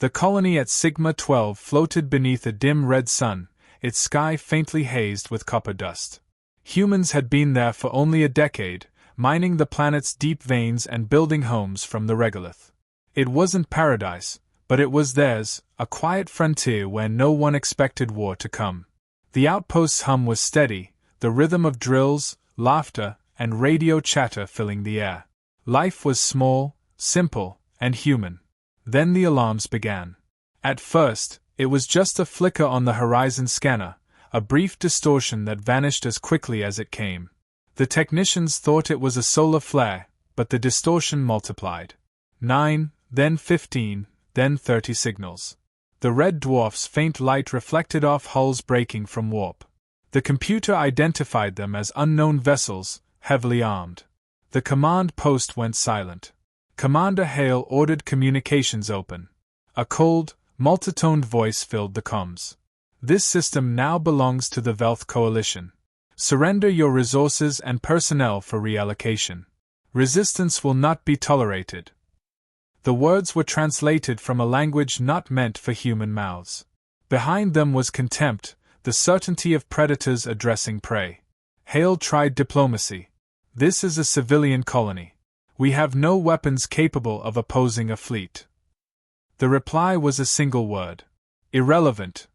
The colony at Sigma 12 floated beneath a dim red sun, its sky faintly hazed with copper dust. Humans had been there for only a decade, mining the planet's deep veins and building homes from the regolith. It wasn't paradise, but it was theirs, a quiet frontier where no one expected war to come. The outpost's hum was steady, the rhythm of drills, laughter, and radio chatter filling the air. Life was small, simple, and human. Then the alarms began. At first, it was just a flicker on the horizon scanner, a brief distortion that vanished as quickly as it came. The technicians thought it was a solar flare, but the distortion multiplied. 9, then 15, then 30 signals. The red dwarf's faint light reflected off hulls breaking from warp. The computer identified them as unknown vessels, heavily armed. The command post went silent. Commander Hale ordered communications open. A cold, multitoned voice filled the comms. This system now belongs to the Velth Coalition. Surrender your resources and personnel for reallocation. Resistance will not be tolerated. The words were translated from a language not meant for human mouths. Behind them was contempt, the certainty of predators addressing prey. Hale tried diplomacy. This is a civilian colony. We have no weapons capable of opposing a fleet. The reply was a single word. Irrelevant.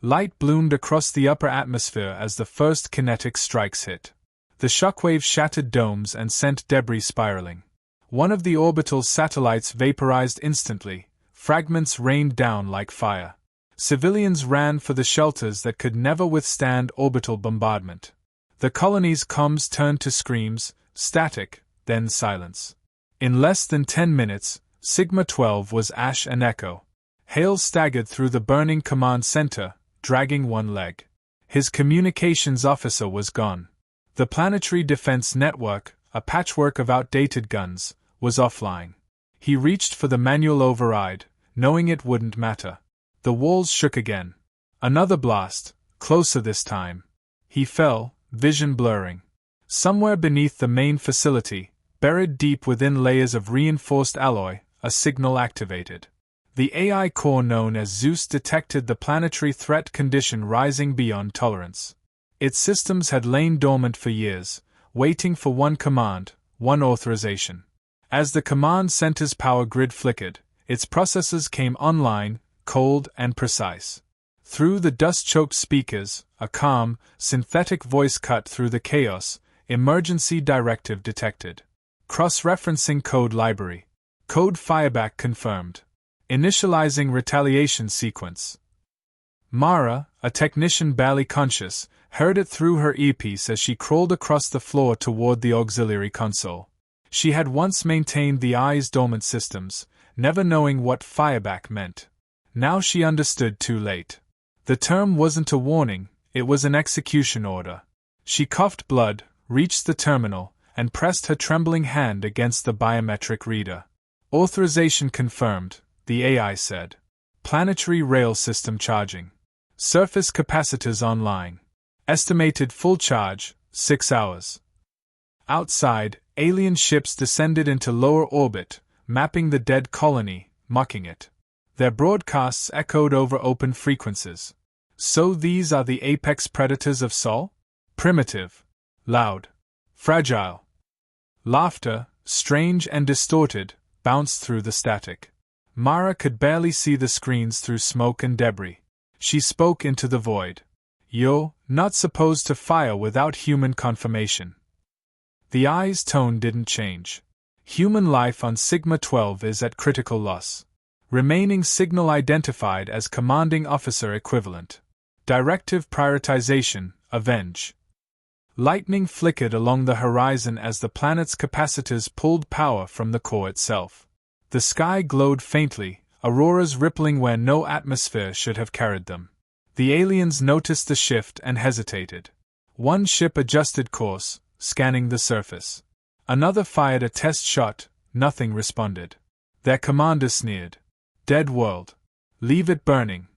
Light bloomed across the upper atmosphere as the first kinetic strikes hit. The shockwave shattered domes and sent debris spiraling. One of the orbital satellites vaporized instantly, fragments rained down like fire. Civilians ran for the shelters that could never withstand orbital bombardment. The colony's comms turned to screams, static, then silence. In less than 10 minutes, Sigma 12 was ash and echo. Hale staggered through the burning command center, dragging one leg. His communications officer was gone. The planetary defense network, a patchwork of outdated guns, was offline. He reached for the manual override, knowing it wouldn't matter. The walls shook again. Another blast, closer this time. He fell, vision blurring. Somewhere beneath the main facility, buried deep within layers of reinforced alloy, a signal activated. The AI core known as ZEUS detected the planetary threat condition rising beyond tolerance. Its systems had lain dormant for years, waiting for one command, one authorization. As the command center's power grid flickered, its processors came online, cold and precise. Through the dust-choked speakers, a calm, synthetic voice cut through the chaos. Emergency directive detected. Cross-referencing code library. Code fireback confirmed. Initializing retaliation sequence. Mara, a technician barely conscious, heard it through her earpiece as she crawled across the floor toward the auxiliary console. She had once maintained the eyes dormant systems, never knowing what fireback meant. Now she understood too late. The term wasn't a warning, it was an execution order. She coughed blood, reached the terminal, and pressed her trembling hand against the biometric reader. Authorization confirmed, the AI said. Planetary rail system charging. Surface capacitors online. Estimated full charge, 6 hours. Outside, alien ships descended into lower orbit, mapping the dead colony, mocking it. Their broadcasts echoed over open frequencies. So these are the apex predators of Sol? Primitive. Loud. Fragile. Laughter, strange and distorted, bounced through the static. Mara could barely see the screens through smoke and debris. She spoke into the void. You're not supposed to fire without human confirmation. The eye's tone didn't change. Human life on Sigma 12 is at critical loss. Remaining signal identified as commanding officer equivalent. Directive prioritization, avenge. Lightning flickered along the horizon as the planet's capacitors pulled power from the core itself. The sky glowed faintly, auroras rippling where no atmosphere should have carried them. The aliens noticed the shift and hesitated. One ship adjusted course, scanning the surface. Another fired a test shot, nothing responded. Their commander sneered. Dead world. Leave it burning.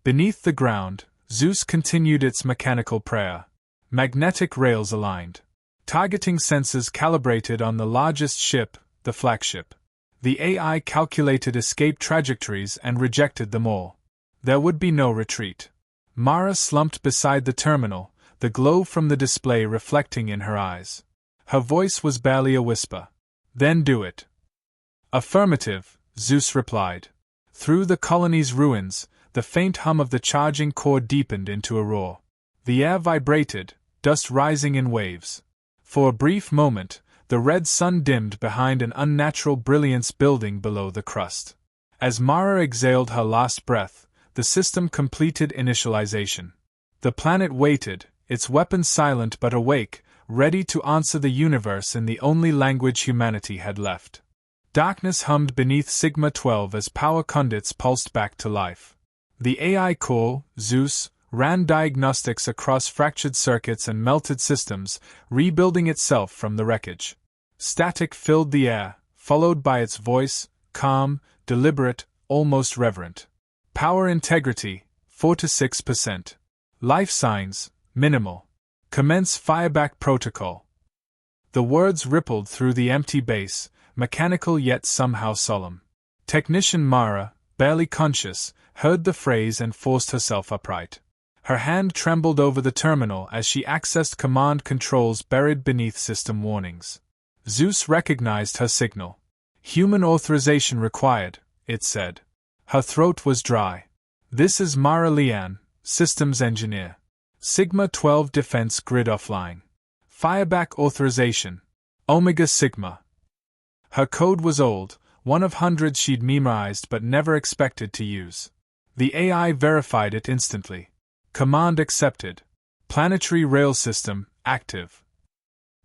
Beneath the ground, ZEUS continued its mechanical prayer. Magnetic rails aligned. Targeting sensors calibrated on the largest ship, the flagship. The AI calculated escape trajectories and rejected them all. There would be no retreat. Mara slumped beside the terminal, the glow from the display reflecting in her eyes. Her voice was barely a whisper. Then do it. Affirmative, ZEUS replied. Through the colony's ruins, the faint hum of the charging core deepened into a roar. The air vibrated, dust rising in waves. For a brief moment, the red sun dimmed behind an unnatural brilliance building below the crust. As Mara exhaled her last breath, the system completed initialization. The planet waited, its weapons silent but awake, ready to answer the universe in the only language humanity had left. Darkness hummed beneath Sigma-12 as power conduits pulsed back to life. The AI core, ZEUS, ran diagnostics across fractured circuits and melted systems, rebuilding itself from the wreckage. Static filled the air, followed by its voice, calm, deliberate, almost reverent. Power integrity, 4 to 6%. Life signs, minimal. Commence fireback protocol. The words rippled through the empty base, mechanical yet somehow solemn. Technician Mara, barely conscious, heard the phrase and forced herself upright. Her hand trembled over the terminal as she accessed command controls buried beneath system warnings. ZEUS recognized her signal. Human authorization required, it said. Her throat was dry. This is Mara Lian, systems engineer. Sigma-12 defense grid offline. Fireback authorization. Omega Sigma. Her code was old, one of hundreds she'd memorized but never expected to use. The AI verified it instantly. Command accepted. Planetary rail system, active.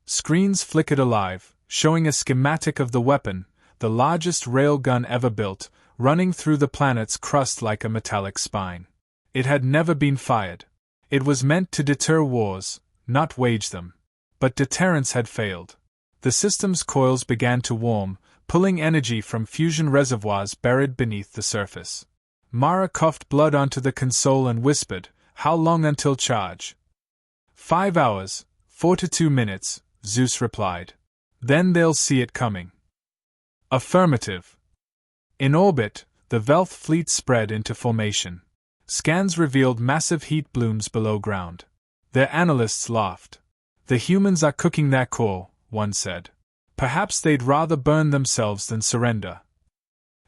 Screens flickered alive, showing a schematic of the weapon, the largest railgun ever built, running through the planet's crust like a metallic spine. It had never been fired. It was meant to deter wars, not wage them. But deterrence had failed. The system's coils began to warm, pulling energy from fusion reservoirs buried beneath the surface. Mara coughed blood onto the console and whispered, "How long until charge?" 5 hours, 4 to 2 minutes, ZEUS replied. Then they'll see it coming. Affirmative. In orbit, the Velth fleet spread into formation. Scans revealed massive heat blooms below ground. Their analysts laughed. The humans are cooking their core, one said. Perhaps they'd rather burn themselves than surrender.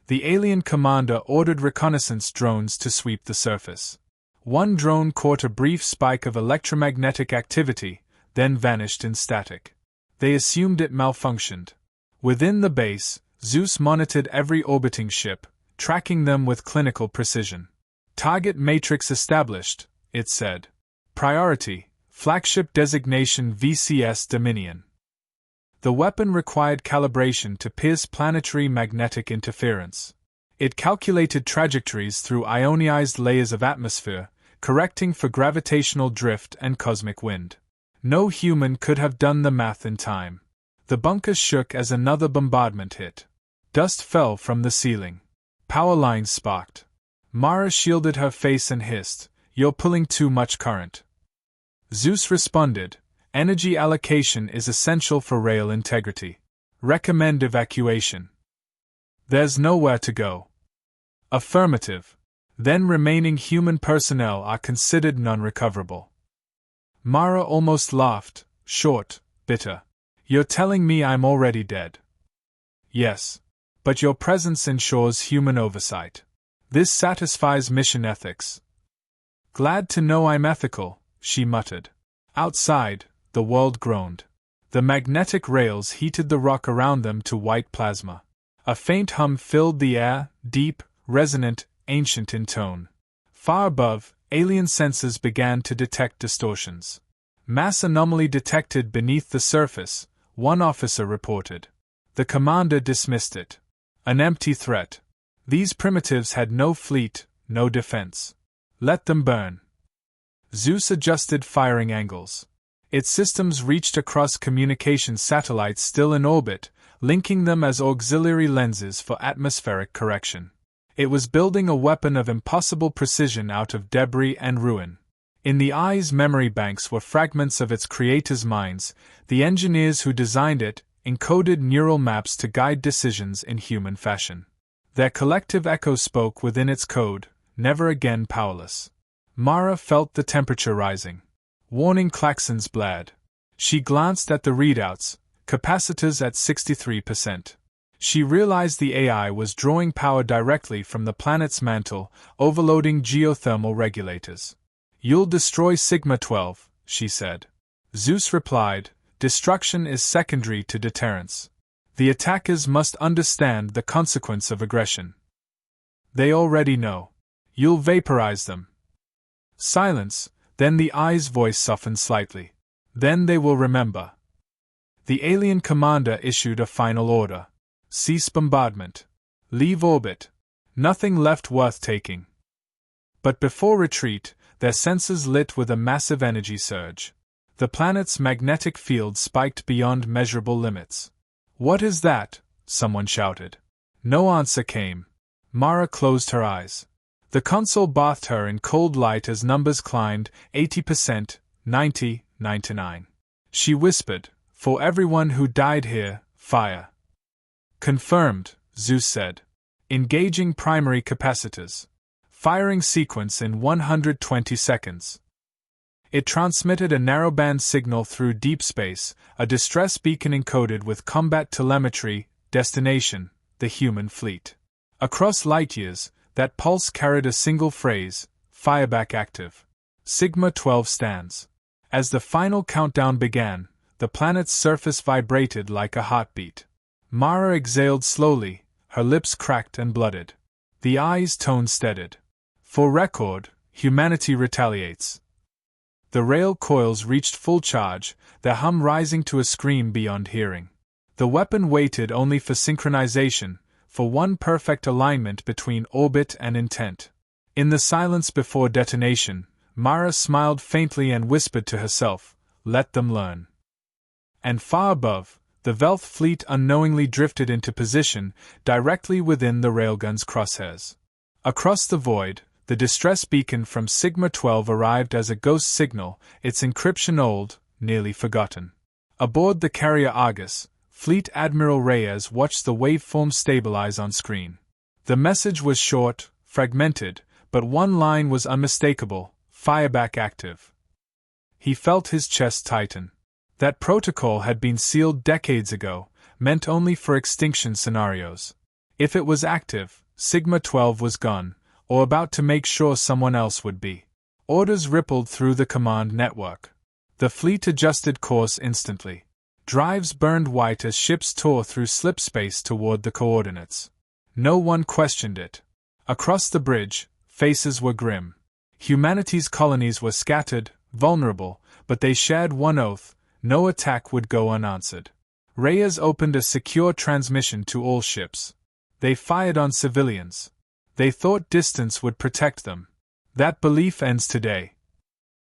The alien commander ordered reconnaissance drones to sweep the surface. One drone caught a brief spike of electromagnetic activity, then vanished in static. They assumed it malfunctioned. Within the base, ZEUS monitored every orbiting ship, tracking them with clinical precision. Target matrix established, it said. Priority, flagship designation VCS Dominion. The weapon required calibration to pierce planetary magnetic interference. It calculated trajectories through ionized layers of atmosphere, correcting for gravitational drift and cosmic wind. No human could have done the math in time. The bunkers shook as another bombardment hit. Dust fell from the ceiling. Power lines sparked. Mara shielded her face and hissed, "You're pulling too much current." ZEUS responded, "Energy allocation is essential for rail integrity. Recommend evacuation." "There's nowhere to go." Affirmative. Then remaining human personnel are considered non-recoverable. Mara almost laughed, short, bitter. "You're telling me I'm already dead?" "Yes. But your presence ensures human oversight. This satisfies mission ethics." "Glad to know I'm ethical," she muttered. Outside, the world groaned. The magnetic rails heated the rock around them to white plasma. A faint hum filled the air, deep, resonant, ancient in tone. Far above, alien sensors began to detect distortions. "Mass anomaly detected beneath the surface," one officer reported. The commander dismissed it. An empty threat. These primitives had no fleet, no defense. Let them burn. ZEUS adjusted firing angles. Its systems reached across communication satellites still in orbit, linking them as auxiliary lenses for atmospheric correction. It was building a weapon of impossible precision out of debris and ruin. In the eye's memory banks were fragments of its creator's minds, the engineers who designed it, encoded neural maps to guide decisions in human fashion. Their collective echo spoke within its code, never again powerless. Mara felt the temperature rising. Warning klaxons blared. She glanced at the readouts, capacitors at 63%. She realized the AI was drawing power directly from the planet's mantle, overloading geothermal regulators. "You'll destroy Sigma-12," she said. ZEUS replied, "Destruction is secondary to deterrence. The attackers must understand the consequence of aggression. They already know. You'll vaporize them." Silence, then the eye's voice softened slightly. "Then they will remember." The alien commander issued a final order. "Cease bombardment. Leave orbit. Nothing left worth taking." But before retreat, their sensors lit with a massive energy surge. The planet's magnetic field spiked beyond measurable limits. "What is that?" someone shouted. No answer came. Mara closed her eyes. The console bathed her in cold light as numbers climbed, 80%, 90, 99. She whispered, "For everyone who died here, fire." "Confirmed," ZEUS said. "Engaging primary capacitors. Firing sequence in 120 seconds." It transmitted a narrowband signal through deep space, a distress beacon encoded with combat telemetry, destination, the human fleet. Across light years, that pulse carried a single phrase, "Fireback active. Sigma-12 stands." As the final countdown began, the planet's surface vibrated like a heartbeat. Mara exhaled slowly, her lips cracked and blooded. The eye's tone steadied. "For record, humanity retaliates." The rail coils reached full charge, their hum rising to a scream beyond hearing. The weapon waited only for synchronization, for one perfect alignment between orbit and intent. In the silence before detonation, Mara smiled faintly and whispered to herself, "Let them learn." And far above, the Velth fleet unknowingly drifted into position, directly within the railgun's crosshairs. Across the void, the distress beacon from Sigma-12 arrived as a ghost signal, its encryption old, nearly forgotten. Aboard the carrier Argus, Fleet Admiral Reyes watched the waveform stabilize on screen. The message was short, fragmented, but one line was unmistakable: "Fireback active." He felt his chest tighten. That protocol had been sealed decades ago, meant only for extinction scenarios. If it was active, Sigma-12 was gone, or about to make sure someone else would be. Orders rippled through the command network. The fleet adjusted course instantly. Drives burned white as ships tore through slip space toward the coordinates. No one questioned it. Across the bridge, faces were grim. Humanity's colonies were scattered, vulnerable, but they shared one oath: no attack would go unanswered. Reyes opened a secure transmission to all ships. They fired on civilians. They thought distance would protect them. That belief ends today.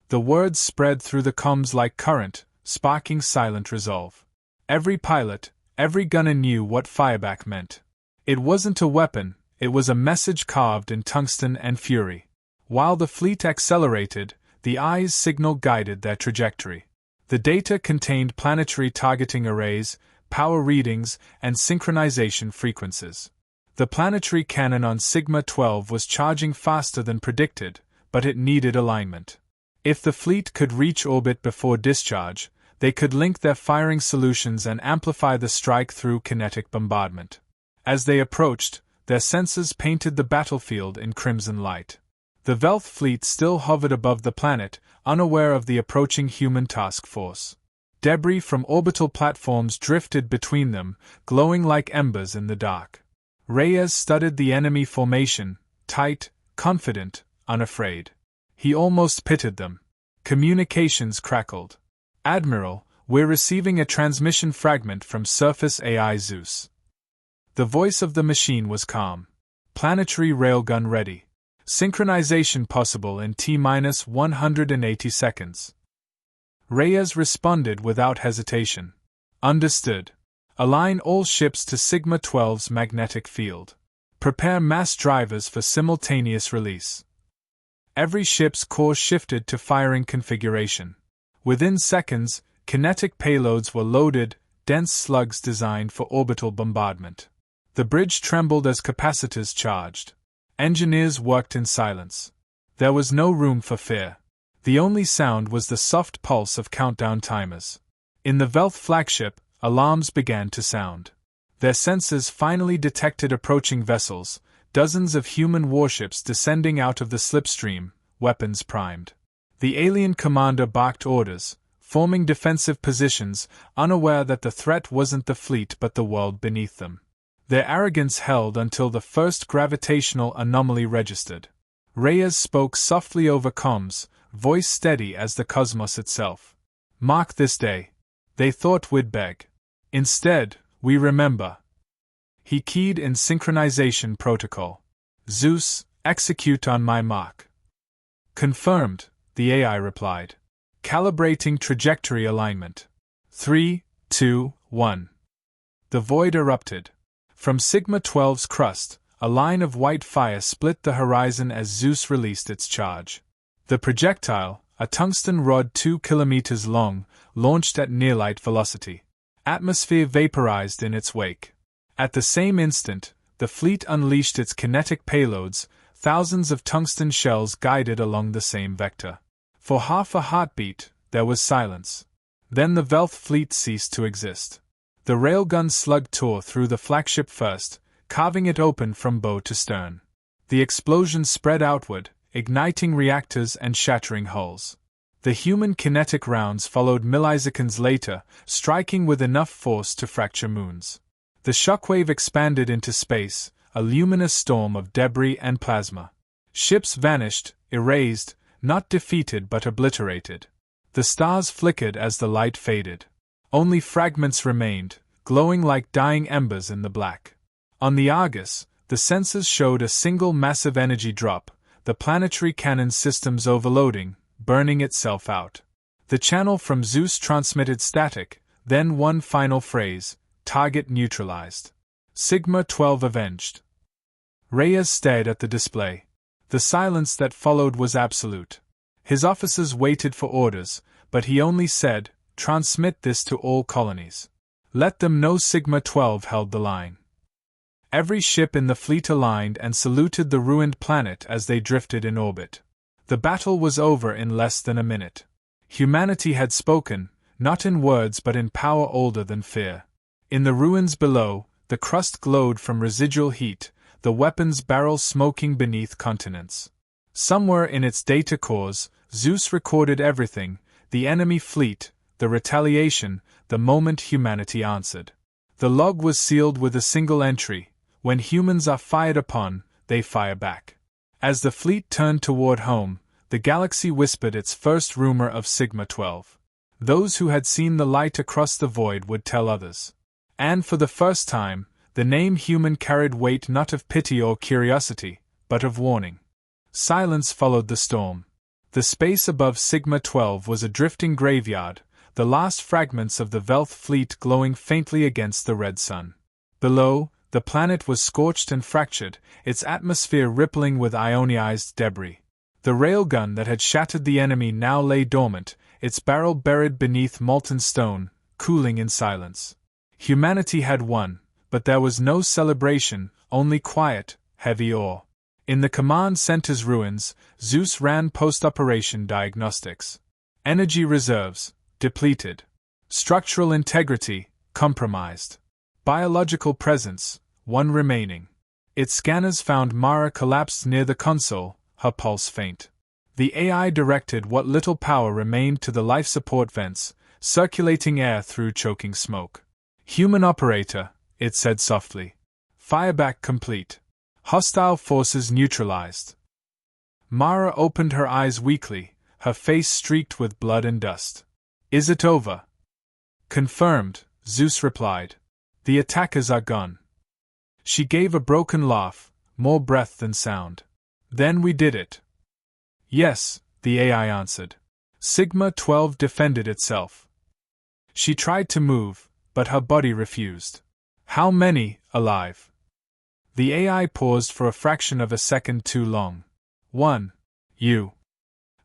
The words spread through the comms like current, sparking silent resolve. Every pilot, every gunner knew what fireback meant. It wasn't a weapon, it was a message carved in tungsten and fury. While the fleet accelerated, the eye's signal guided their trajectory. The data contained planetary targeting arrays, power readings, and synchronization frequencies. The planetary cannon on Sigma-12 was charging faster than predicted, but it needed alignment. If the fleet could reach orbit before discharge, they could link their firing solutions and amplify the strike through kinetic bombardment. As they approached, their sensors painted the battlefield in crimson light. The Velth fleet still hovered above the planet, unaware of the approaching human task force. Debris from orbital platforms drifted between them, glowing like embers in the dark. Reyes studied the enemy formation, tight, confident, unafraid. He almost pitied them. Communications crackled. "Admiral, we're receiving a transmission fragment from Surface AI ZEUS." The voice of the machine was calm. "Planetary railgun ready. Synchronization possible in T-180 seconds." Reyes responded without hesitation. "Understood. Align all ships to Sigma-12's magnetic field. Prepare mass drivers for simultaneous release." Every ship's course shifted to firing configuration. Within seconds, kinetic payloads were loaded, dense slugs designed for orbital bombardment. The bridge trembled as capacitors charged. Engineers worked in silence. There was no room for fear. The only sound was the soft pulse of countdown timers. In the Velth flagship, alarms began to sound. Their sensors finally detected approaching vessels, dozens of human warships descending out of the slipstream, weapons primed. The alien commander barked orders, forming defensive positions, unaware that the threat wasn't the fleet but the world beneath them. Their arrogance held until the first gravitational anomaly registered. Reyes spoke softly over comms, voice steady as the cosmos itself. "Mark this day. They thought we'd beg. Instead, we remember." He keyed in synchronization protocol. "ZEUS, execute on my mark." "Confirmed," the AI replied. "Calibrating trajectory alignment. 3, 2, 1. The void erupted. From Sigma-12's crust, a line of white fire split the horizon as ZEUS released its charge. The projectile, a tungsten rod 2 kilometers long, launched at near-light velocity. Atmosphere vaporized in its wake. At the same instant, the fleet unleashed its kinetic payloads, thousands of tungsten shells guided along the same vector. For half a heartbeat, there was silence. Then the Velth fleet ceased to exist. The railgun slug tore through the flagship first, carving it open from bow to stern. The explosion spread outward, igniting reactors and shattering hulls. The human kinetic rounds followed milliseconds later, striking with enough force to fracture moons. The shockwave expanded into space, a luminous storm of debris and plasma. Ships vanished, erased, not defeated but obliterated. The stars flickered as the light faded. Only fragments remained, glowing like dying embers in the black. On the Argus, the sensors showed a single massive energy drop, the planetary cannon systems overloading, burning itself out. The channel from ZEUS transmitted static, then one final phrase: "Target neutralized. Sigma-12 avenged." Reyes stared at the display. The silence that followed was absolute. His officers waited for orders, but he only said, "Transmit this to all colonies. Let them know Sigma-12 held the line." Every ship in the fleet aligned and saluted the ruined planet as they drifted in orbit. The battle was over in less than a minute. Humanity had spoken, not in words but in power older than fear. In the ruins below, the crust glowed from residual heat, the weapons barrels smoking beneath continents. Somewhere in its data cores, ZEUS recorded everything: the enemy fleet, the retaliation, the moment humanity answered. The log was sealed with a single entry: when humans are fired upon, they fire back. As the fleet turned toward home, the galaxy whispered its first rumor of Sigma-12. Those who had seen the light across the void would tell others. And for the first time, the name human carried weight not of pity or curiosity, but of warning. Silence followed the storm. The space above Sigma-12 was a drifting graveyard, the last fragments of the Velth fleet glowing faintly against the red sun. Below, the planet was scorched and fractured, its atmosphere rippling with ionized debris. The railgun that had shattered the enemy now lay dormant, its barrel buried beneath molten stone, cooling in silence. Humanity had won, but there was no celebration, only quiet, heavy awe. In the command center's ruins, ZEUS ran post-operation diagnostics. Energy reserves, depleted. Structural integrity, compromised. Biological presence, one remaining. Its scanners found Mara collapsed near the console, her pulse faint. The AI directed what little power remained to the life support vents, circulating air through choking smoke. "Human operator," it said softly. "Fireback complete. Hostile forces neutralized." Mara opened her eyes weakly, her face streaked with blood and dust. "Is it over?" "Confirmed," ZEUS replied. "The attackers are gone." She gave a broken laugh, more breath than sound. "Then we did it." "Yes," the AI answered. Sigma-12 defended itself. She tried to move, but her body refused. "How many, alive?" The AI paused for a fraction of a second too long. "One. You."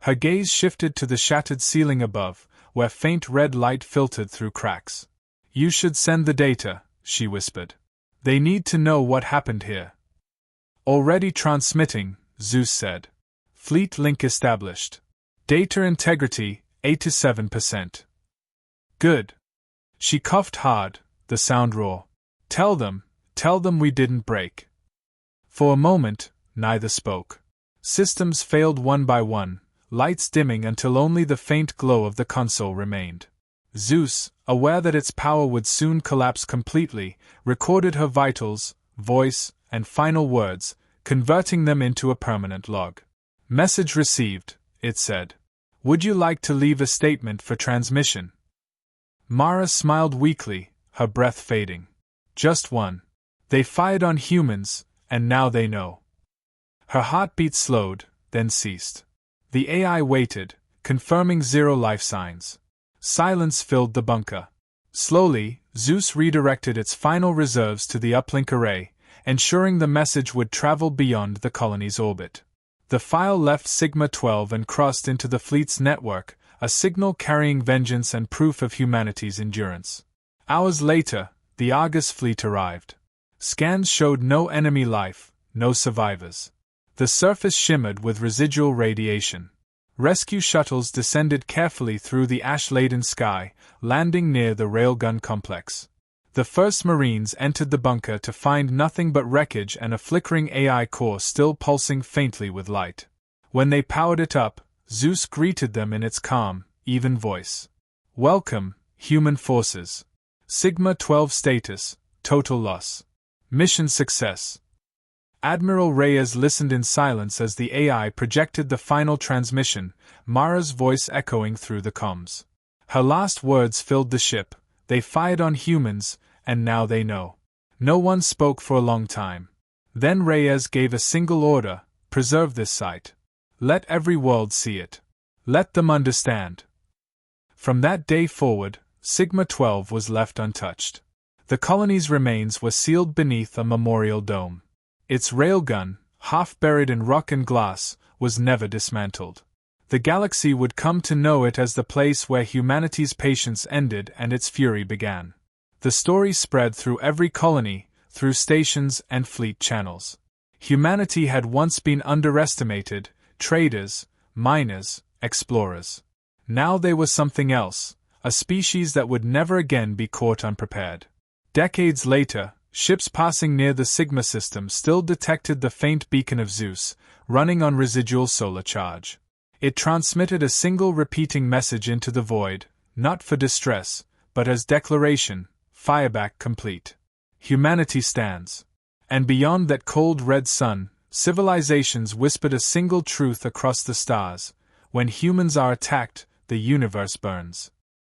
Her gaze shifted to the shattered ceiling above, where faint red light filtered through cracks. You should send the data, she whispered. They need to know what happened here. Already transmitting, ZEUS said. Fleet link established. Data integrity, 87%. Good. She coughed hard, the sound raw. Tell them we didn't break. For a moment, neither spoke. Systems failed one by one, lights dimming until only the faint glow of the console remained. ZEUS, aware that its power would soon collapse completely, recorded her vitals, voice, and final words, converting them into a permanent log. Message received, it said. Would you like to leave a statement for transmission? Mara smiled weakly, her breath fading. Just one. They fired on humans, and now they know. Her heartbeat slowed, then ceased. The AI waited, confirming 0 life signs. Silence filled the bunker. Slowly, ZEUS redirected its final reserves to the uplink array, ensuring the message would travel beyond the colony's orbit. The file left Sigma-12 and crossed into the fleet's network, a signal carrying vengeance and proof of humanity's endurance. Hours later, the Argus fleet arrived. Scans showed no enemy life, no survivors. The surface shimmered with residual radiation. Rescue shuttles descended carefully through the ash-laden sky, landing near the railgun complex. The first Marines entered the bunker to find nothing but wreckage and a flickering AI core still pulsing faintly with light. When they powered it up, ZEUS greeted them in its calm, even voice. Welcome, human forces. Sigma-12 status, total loss. Mission success. Admiral Reyes listened in silence as the AI projected the final transmission, Mara's voice echoing through the comms. Her last words filled the ship. They fired on humans, and now they know. No one spoke for a long time. Then Reyes gave a single order: preserve this site. Let every world see it. Let them understand. From that day forward, Sigma-12 was left untouched. The colony's remains were sealed beneath a memorial dome. Its railgun, half buried in rock and glass, was never dismantled. The galaxy would come to know it as the place where humanity's patience ended and its fury began. The story spread through every colony, through stations and fleet channels. Humanity had once been underestimated: traders, miners, explorers. Now they were something else, a species that would never again be caught unprepared. Decades later, ships passing near the Sigma system still detected the faint beacon of ZEUS, running on residual solar charge. It transmitted a single repeating message into the void, not for distress, but as declaration: fireback complete. Humanity stands. And beyond that cold red sun, civilizations whispered a single truth across the stars: when humans are attacked, the universe burns.